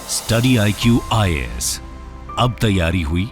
Study IQ IAS, अब तैयारी हुई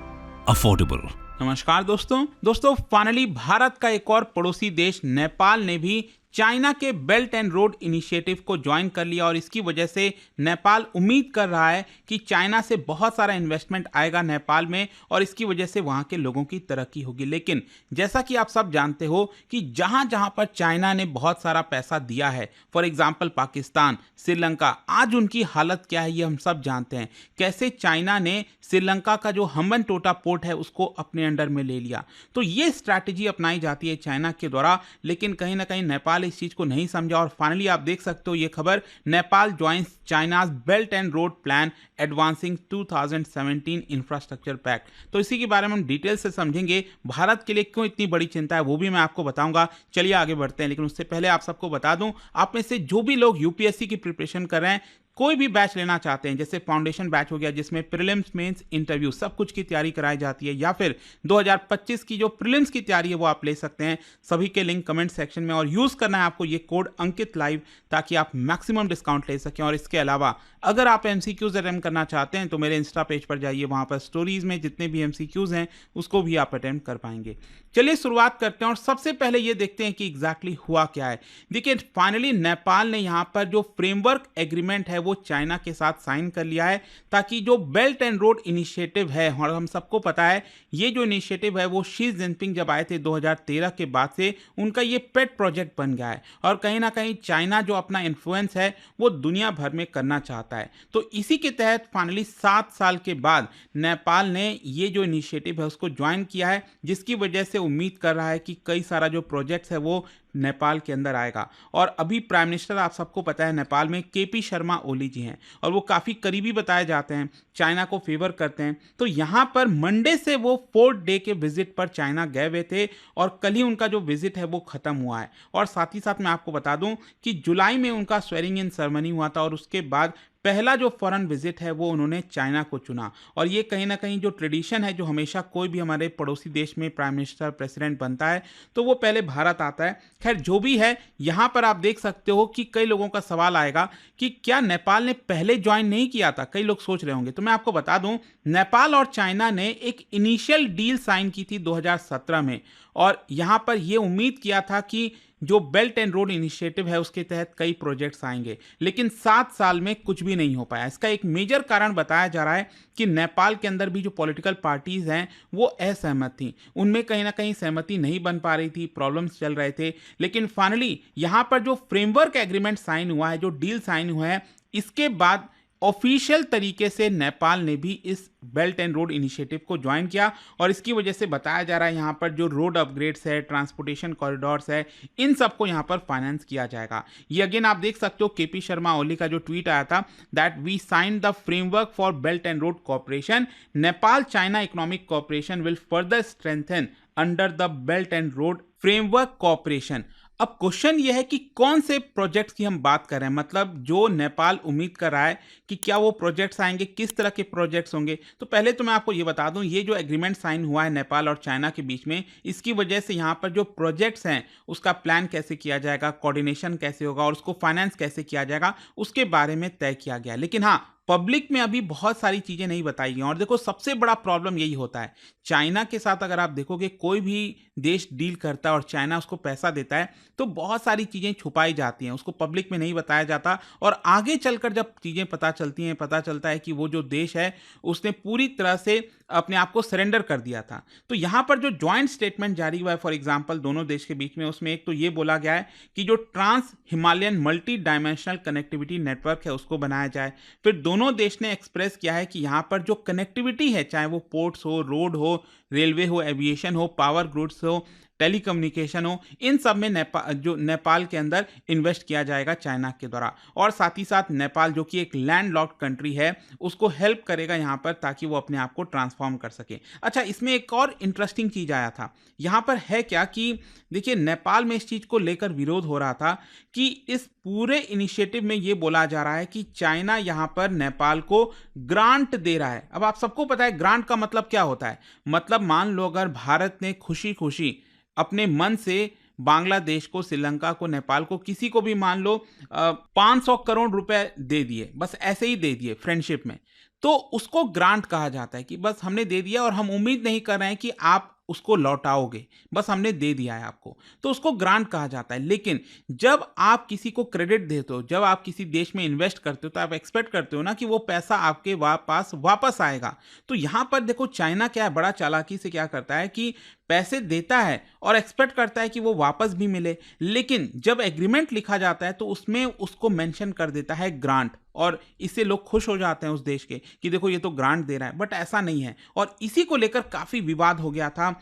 अफोर्डेबल। नमस्कार दोस्तों फाइनली भारत का एक और पड़ोसी देश नेपाल ने भी चाइना के बेल्ट एंड रोड इनिशिएटिव को ज्वाइन कर लिया और इसकी वजह से नेपाल उम्मीद कर रहा है कि चाइना से बहुत सारा इन्वेस्टमेंट आएगा नेपाल में और इसकी वजह से वहां के लोगों की तरक्की होगी। लेकिन जैसा कि आप सब जानते हो कि जहां जहां पर चाइना ने बहुत सारा पैसा दिया है, फॉर एग्जाम्पल पाकिस्तान, श्रीलंका, आज उनकी हालत क्या है ये हम सब जानते हैं। कैसे चाइना ने श्रीलंका का जो हम्बनटोटा पोर्ट है उसको अपने अंडर में ले लिया। तो ये स्ट्रैटेजी अपनाई जाती है चाइना के द्वारा, लेकिन कहीं ना कहीं नेपाल इस चीज को नहीं समझा और फाइनली आप देख सकते हो ये खबर, Nepal joins China's belt and road plan advancing 2017 infrastructure pact. तो इसी के बारे में हम डिटेल से समझेंगे, भारत के लिए क्यों इतनी बड़ी चिंता है वो भी मैं आपको बताऊंगा। चलिए आगे बढ़ते हैं, लेकिन उससे पहले आप सबको बता दूं, आप में से जो भी लोग यूपीएससी की प्रिपरेशन कर रहे हैं, कोई भी बैच लेना चाहते हैं, जैसे फाउंडेशन बैच हो गया जिसमें प्रीलिम्स, मेंस, इंटरव्यू सब कुछ की तैयारी कराई जाती है, या फिर 2025 की जो प्रीलिम्स की तैयारी है वो आप ले सकते हैं। सभी के लिंक कमेंट सेक्शन में, और यूज करना है आपको ये कोड अंकित लाइव ताकि आप मैक्सिमम डिस्काउंट ले सकें। और इसके अलावा अगर आप एमसीक्यूज अटेम्प्ट करना चाहते हैं तो मेरे इंस्टा पेज पर जाइए, वहां पर स्टोरीज में जितने भी एमसीक्यूज हैं उसको भी आप अटेम्प्ट कर पाएंगे। चलिए शुरुआत करते हैं और सबसे पहले ये देखते हैं कि एग्जैक्टली हुआ क्या है। देखिए फाइनली नेपाल ने यहाँ पर जो फ्रेमवर्क एग्रीमेंट है वो चाइना के साथ साइन कर लिया है, ताकि जो बेल्ट एंड रोड इनिशिएटिव है, और हम सबको पता है ये जो इनिशिएटिव है वो शी जिनपिंग जब आए थे 2013 के बाद से उनका ये पेट प्रोजेक्ट बन गया है, और कहीं ना कहीं चाइना जो अपना इन्फ्लुएंस है वो दुनिया भर में करना चाहता है। तो इसी के तहत फाइनली 7 साल के बाद नेपाल ने ये जो इनिशिएटिव है उसको ज्वाइन किया है, जिसकी वजह से उम्मीद कर रहा है कि कई सारा जो प्रोजेक्ट्स है वो नेपाल के अंदर आएगा। और अभी प्राइम मिनिस्टर आप सबको पता है नेपाल में केपी शर्मा ओली जी हैं, और वो काफ़ी करीबी बताए जाते हैं, चाइना को फेवर करते हैं। तो यहाँ पर मंडे से वो 4 डे के विजिट पर चाइना गए हुए थे, और कल ही उनका जो विजिट है वो ख़त्म हुआ है। और साथ ही साथ मैं आपको बता दूं कि जुलाई में उनका स्वेरिंग इन सेरेमनी हुआ था, और उसके बाद पहला जो फॉरेन विजिट है वो उन्होंने चाइना को चुना। और ये कहीं ना कहीं जो ट्रेडिशन है, जो हमेशा कोई भी हमारे पड़ोसी देश में प्राइम मिनिस्टर, प्रेसिडेंट बनता है तो वो पहले भारत आता है। खैर जो भी है, यहाँ पर आप देख सकते हो कि कई लोगों का सवाल आएगा कि क्या नेपाल ने पहले ज्वाइन नहीं किया था, कई लोग सोच रहे होंगे। तो मैं आपको बता दूं, नेपाल और चाइना ने एक इनिशियल डील साइन की थी 2017 में, और यहाँ पर यह उम्मीद किया था कि जो बेल्ट एंड रोड इनिशिएटिव है उसके तहत कई प्रोजेक्ट्स आएंगे, लेकिन 7 साल में कुछ भी नहीं हो पाया। इसका एक मेजर कारण बताया जा रहा है कि नेपाल के अंदर भी जो पॉलिटिकल पार्टीज हैं वो असहमत थी, उनमें कहीं ना कहीं सहमति नहीं बन पा रही थी, प्रॉब्लम्स चल रहे थे। लेकिन फाइनली यहां पर जो फ्रेमवर्क एग्रीमेंट साइन हुआ है, जो डील साइन हुआ है, इसके बाद ऑफिशियल तरीके से नेपाल ने भी इस बेल्ट एंड रोड इनिशिएटिव को ज्वाइन किया, और इसकी वजह से बताया जा रहा है यहाँ पर जो रोड अपग्रेड्स है, ट्रांसपोर्टेशन कॉरिडोर्स है, इन सबको यहाँ पर फाइनेंस किया जाएगा। ये अगेन आप देख सकते हो केपी शर्मा ओली का जो ट्वीट आया था, that we sign the framework for belt and road corporation, Nepal China economic corporation will further strengthen under the belt and road framework corporation. अब क्वेश्चन यह है कि कौन से प्रोजेक्ट्स की हम बात कर रहे हैं, मतलब जो नेपाल उम्मीद कर रहा है कि क्या वो प्रोजेक्ट्स आएंगे, किस तरह के प्रोजेक्ट्स होंगे। तो पहले तो मैं आपको ये बता दूं, ये जो एग्रीमेंट साइन हुआ है नेपाल और चाइना के बीच में, इसकी वजह से यहाँ पर जो प्रोजेक्ट्स हैं उसका प्लान कैसे किया जाएगा, कोऑर्डिनेशन कैसे होगा और उसको फाइनेंस कैसे किया जाएगा, उसके बारे में तय किया गया। लेकिन हाँ, पब्लिक में अभी बहुत सारी चीजें नहीं बताई गई। और देखो सबसे बड़ा प्रॉब्लम यही होता है, चाइना के साथ अगर आप देखोगे कोई भी देश डील करता है और चाइना उसको पैसा देता है तो बहुत सारी चीजें छुपाई जाती हैं, उसको पब्लिक में नहीं बताया जाता, और आगे चलकर जब चीजें पता चलती हैं, पता चलता है कि वो जो देश है उसने पूरी तरह से अपने आप को सरेंडर कर दिया था। तो यहां पर जो ज्वाइंट स्टेटमेंट जारी हुआ है फॉर एग्जांपल दोनों देश के बीच में, उसमें एक तो ये बोला गया है कि जो trans Himalayan multi dimensional connectivity network है उसको बनाया जाए। फिर दोनों देश ने एक्सप्रेस किया है कि यहां पर जो कनेक्टिविटी है, चाहे वो पोर्ट्स हो, रोड हो, रेलवे हो, एविएशन हो, पावर ग्रिड्स हो, टेलीकम्युनिकेशन हो, इन सब में नेपाल के अंदर इन्वेस्ट किया जाएगा चाइना के द्वारा। और साथ ही साथ नेपाल जो कि एक लैंडलॉक्ड कंट्री है उसको हेल्प करेगा यहाँ पर, ताकि वो अपने आप को ट्रांसफॉर्म कर सके। अच्छा, इसमें एक और इंटरेस्टिंग चीज आया था यहाँ पर, है क्या कि देखिए नेपाल में इस चीज को लेकर विरोध हो रहा था कि इस पूरे इनिशिएटिव में ये बोला जा रहा है कि चाइना यहाँ पर नेपाल को ग्रांट दे रहा है। अब आप सबको पता है ग्रांट का मतलब क्या होता है, मतलब मान लो अगर भारत ने खुशी खुशी अपने मन से बांग्लादेश को, श्रीलंका को, नेपाल को, किसी को भी मान लो 500 करोड़ रुपए दे दिए, बस ऐसे ही दे दिए फ्रेंडशिप में, तो उसको ग्रांट कहा जाता है कि बस हमने दे दिया और हम उम्मीद नहीं कर रहे हैं कि आप उसको लौटाओगे, बस हमने दे दिया है आपको, तो उसको ग्रांट कहा जाता है। लेकिन जब आप किसी को क्रेडिट देते हो, जब आप किसी देश में इन्वेस्ट करते हो, तो आप एक्सपेक्ट करते हो ना कि वो पैसा आपके पास वापस आएगा। तो यहां पर देखो चाइना क्या है, बड़ा चालाकी से क्या करता है कि पैसे देता है और एक्सपेक्ट करता है कि वो वापस भी मिले, लेकिन जब एग्रीमेंट लिखा जाता है तो उसमें उसको मेंशन कर देता है ग्रांट, और इससे लोग खुश हो जाते हैं उस देश के कि देखो ये तो ग्रांट दे रहा है, बट ऐसा नहीं है। और इसी को लेकर काफी विवाद हो गया था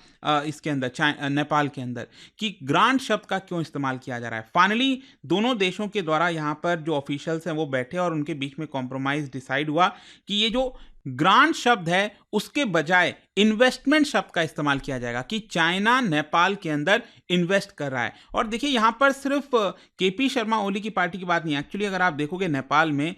इसके अंदर, नेपाल के अंदर, कि ग्रांट शब्द का क्यों इस्तेमाल किया जा रहा है। फाइनली दोनों देशों के द्वारा यहाँ पर जो ऑफिशियल्स हैं वो बैठे और उनके बीच में कॉम्प्रोमाइज डिसाइड हुआ कि ये जो ग्रांट शब्द है उसके बजाय इन्वेस्टमेंट शब्द का इस्तेमाल किया जाएगा, कि चाइना नेपाल के अंदर इन्वेस्ट कर रहा है। और देखिए यहां पर सिर्फ केपी शर्मा ओली की पार्टी की बात नहीं है, एक्चुअली अगर आप देखोगे नेपाल में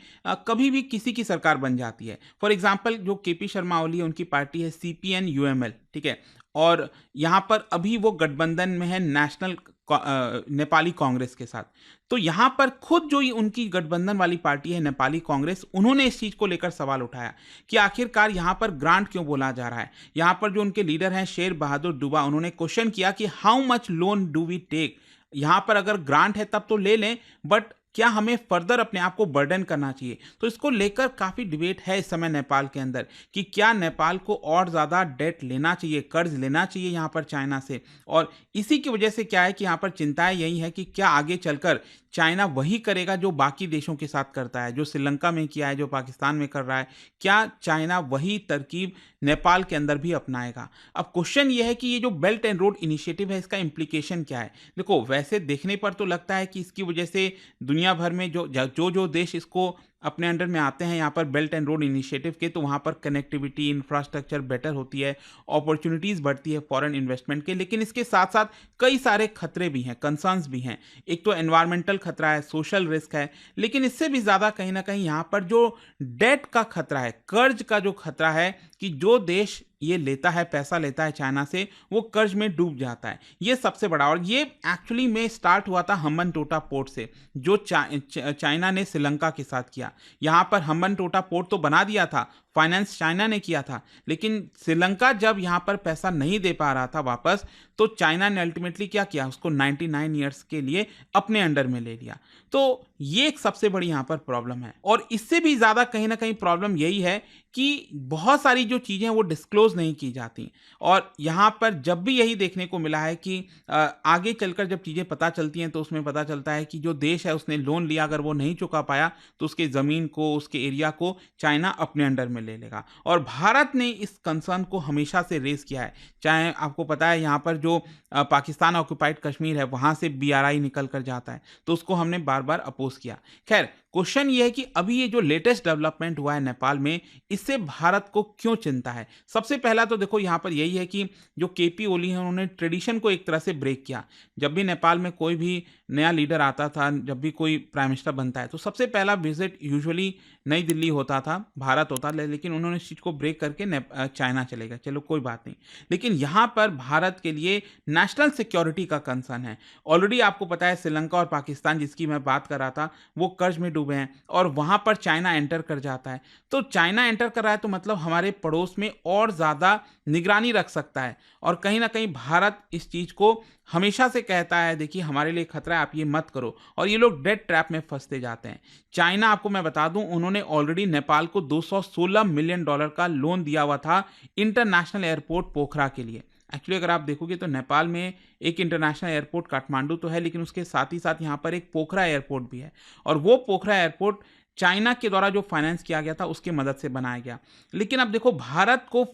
कभी भी किसी की सरकार बन जाती है। फॉर एग्जांपल जो केपी शर्मा ओली है उनकी पार्टी है सीपीएन यूएमएल, ठीक है, और यहां पर अभी वो गठबंधन में है नेशनल नेपाली कांग्रेस के साथ। तो यहां पर खुद जो उनकी गठबंधन वाली पार्टी है नेपाली कांग्रेस, उन्होंने इस चीज को लेकर सवाल उठाया कि आखिरकार यहां पर ग्रांट क्यों बोला जा रहा है। यहां पर जो उनके लीडर हैं शेर बहादुर दुबा, उन्होंने क्वेश्चन किया कि how much loan do we take, यहां पर अगर ग्रांट है तब तो ले लें, बट क्या हमें फर्दर अपने आप को बर्डन करना चाहिए। तो इसको लेकर काफी डिबेट है इस समय नेपाल के अंदर कि क्या नेपाल को और ज्यादा डेट लेना चाहिए, कर्ज लेना चाहिए यहां पर चाइना से। और इसी की वजह से क्या है कि यहां पर चिंताएं यही है कि क्या आगे चलकर चाइना वही करेगा जो बाकी देशों के साथ करता है, जो श्रीलंका में किया है, जो पाकिस्तान में कर रहा है, क्या चाइना वही तरकीब नेपाल के अंदर भी अपनाएगा। अब क्वेश्चन ये है कि ये जो बेल्ट एंड रोड इनिशिएटिव है इसका इम्प्लीकेशन क्या है। देखो वैसे देखने पर तो लगता है कि इसकी वजह से दुनिया भर में जो देश इसको अपने अंडर में आते हैं यहाँ पर बेल्ट एंड रोड इनिशिएटिव के, तो वहाँ पर कनेक्टिविटी, इंफ्रास्ट्रक्चर बेटर होती है, अपॉर्चुनिटीज़ बढ़ती है फॉरेन इन्वेस्टमेंट के। लेकिन इसके साथ साथ कई सारे खतरे भी हैं, कंसर्न्स भी हैं। एक तो एनवायरमेंटल खतरा है, सोशल रिस्क है, लेकिन इससे भी ज़्यादा कहीं ना कहीं यहाँ पर जो डेट का खतरा है, कर्ज का जो खतरा है, कि जो देश ये लेता है, पैसा लेता है चाइना से, वो कर्ज में डूब जाता है, ये सबसे बड़ा। और ये एक्चुअली में स्टार्ट हुआ था हम्बनटोटा पोर्ट से, जो चाइना ने श्रीलंका के साथ किया। यहाँ पर हम्बनटोटा पोर्ट तो बना दिया था, फाइनेंस चाइना ने किया था, लेकिन श्रीलंका जब यहाँ पर पैसा नहीं दे पा रहा था वापस, तो चाइना ने अल्टीमेटली क्या किया, उसको 99 ईयर्स के लिए अपने अंडर में ले लिया। तो ये एक सबसे बड़ी यहाँ पर प्रॉब्लम है। और इससे भी ज़्यादा कहीं ना कहीं प्रॉब्लम यही है कि बहुत सारी जो चीज़ें वो डिस्क्लोज नहीं की जाती। और यहाँ पर जब भी यही देखने को मिला है कि आगे चलकर जब चीज़ें पता चलती हैं तो उसमें पता चलता है कि जो देश है उसने लोन लिया, अगर वो नहीं चुका पाया तो उसके ज़मीन को, उसके एरिया को चाइना अपने अंडर में ले लेगा। और भारत ने इस कंसर्न को हमेशा से रेस किया है। चाहे आपको पता है यहाँ पर जो पाकिस्तान ऑक्युपाइड कश्मीर है वहाँ से BRI निकल कर जाता है, तो उसको हमने बार बार अपोज किया। खैर क्वेश्चन ये है कि अभी ये जो लेटेस्ट डेवलपमेंट हुआ है नेपाल में, इससे भारत को क्यों चिंता है। सबसे पहला तो देखो यहाँ पर यही है कि जो केपी ओली हैं उन्होंने ट्रेडिशन को एक तरह से ब्रेक किया। जब भी नेपाल में कोई भी नया लीडर आता था, जब भी कोई प्राइम मिनिस्टर बनता है, तो सबसे पहला विजिट यूजुअली नई दिल्ली होता था, भारत होता, लेकिन उन्होंने इस चीज़ को ब्रेक करके चाइना चले गए। चलो कोई बात नहीं, लेकिन यहाँ पर भारत के लिए नेशनल सिक्योरिटी का कंसर्न है। ऑलरेडी आपको पता है श्रीलंका और पाकिस्तान जिसकी मैं बात कर रहा था वो कर्ज में डूबे हैं, और वहाँ पर चाइना एंटर कर जाता है। तो चाइना एंटर कर रहा है तो मतलब हमारे पड़ोस में और ज़्यादा निगरानी रख सकता है। और कहीं ना कहीं भारत इस चीज़ को हमेशा से कहता है, देखिए हमारे लिए खतरा है, आप ये मत करो, और ये लोग डेट ट्रैप में फंसते जाते हैं। चाइना, आपको मैं बता दूं, उन्होंने ऑलरेडी नेपाल को $216 मिलियन का लोन दिया हुआ था इंटरनेशनल एयरपोर्ट पोखरा के लिए। एक्चुअली अगर आप देखोगे तो नेपाल में एक इंटरनेशनल एयरपोर्ट काठमांडू तो है, लेकिन उसके साथ ही साथ यहाँ पर एक पोखरा एयरपोर्ट भी है, और वो पोखरा एयरपोर्ट चाइना के द्वारा जो फाइनेंस किया गया था उसकी मदद से बनाया गया। लेकिन अब देखो भारत को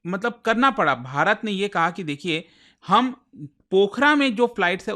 मतलब करना पड़ा। भारत ने ये कहा कि देखिए हम पोखरा में जो फ्लाइट्स है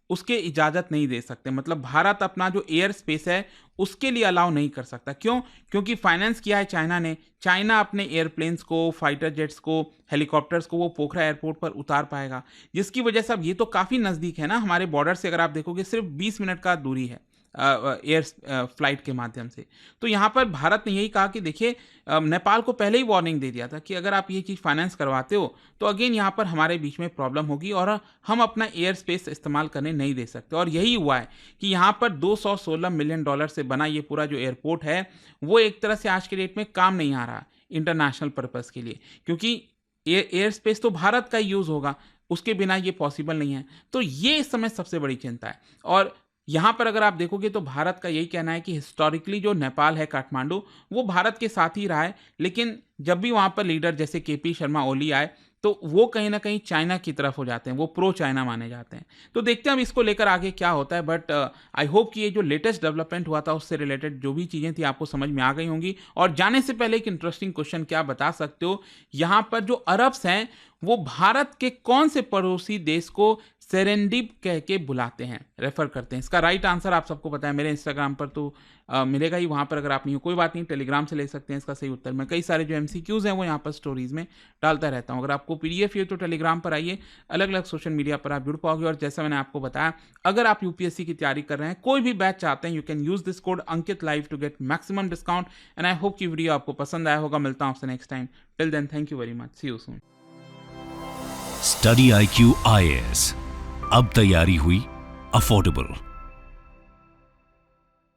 उसके इजाज़त नहीं दे सकते, मतलब भारत अपना जो एयर स्पेस है उसके लिए अलाउ नहीं कर सकता। क्यों? क्योंकि फाइनेंस किया है चाइना ने। चाइना अपने एयरप्लेन्स को, फाइटर जेट्स को, हेलीकॉप्टर्स को वो पोखरा एयरपोर्ट पर उतार पाएगा, जिसकी वजह से अब ये तो काफ़ी नज़दीक है ना हमारे बॉर्डर से। अगर आप देखोगे सिर्फ 20 मिनट का दूरी है, एयर फ्लाइट के माध्यम से। तो यहाँ पर भारत ने यही कहा कि देखिए नेपाल को पहले ही वार्निंग दे दिया था कि अगर आप ये चीज़ फाइनेंस करवाते हो तो अगेन यहाँ पर हमारे बीच में प्रॉब्लम होगी और हम अपना एयर स्पेस इस्तेमाल करने नहीं दे सकते। और यही हुआ है कि यहाँ पर $216 मिलियन से बना ये पूरा जो एयरपोर्ट है वो एक तरह से आज के डेट में काम नहीं आ रहा इंटरनेशनल पर्पज़ के लिए, क्योंकि एयर स्पेस तो भारत का यूज़ होगा, उसके बिना ये पॉसिबल नहीं है। तो ये इस समय सबसे बड़ी चिंता है। और यहाँ पर अगर आप देखोगे तो भारत का यही कहना है कि हिस्टोरिकली जो नेपाल है, काठमांडू, वो भारत के साथ ही रहा है, लेकिन जब भी वहाँ पर लीडर जैसे केपी शर्मा ओली आए तो वो कहीं ना कहीं चाइना की तरफ हो जाते हैं, वो प्रो चाइना माने जाते हैं। तो देखते हैं अब इसको लेकर आगे क्या होता है। बट आई होप कि ये जो लेटेस्ट डेवलपमेंट हुआ था उससे रिलेटेड जो भी चीज़ें थी आपको समझ में आ गई होंगी। और जाने से पहले एक इंटरेस्टिंग क्वेश्चन क्या बता सकते हो, यहाँ पर जो अरब्स हैं वो भारत के कौन से पड़ोसी देश को सेरेंडिप कह के बुलाते हैं, रेफर करते हैं? इसका राइट आंसर आप सबको पता है, मेरे इंस्टाग्राम पर तो मिलेगा ही, वहाँ पर अगर आप नहीं हो कोई बात नहीं, टेलीग्राम से ले सकते हैं इसका सही उत्तर। मैं कई सारे जो MCQs हैं वो यहाँ पर स्टोरीज में डालता रहता हूँ। अगर आपको PDF चाहिए तो टेलीग्राम पर आइए, अलग अलग सोशल मीडिया पर आप जुड़ पाओगे। और जैसा मैंने आपको बताया, अगर आप UPSC की तैयारी कर रहे हैं, कोई भी बैच चाहते हैं, you can use this code Ankit live to get maximum discount. And I hope कि वीडियो आपको पसंद आया होगा। मिलता हूँ आपसे next time. Till then, thank you very much, see you soon. Study IQ IAS, अब तैयारी हुई अफोर्डेबल।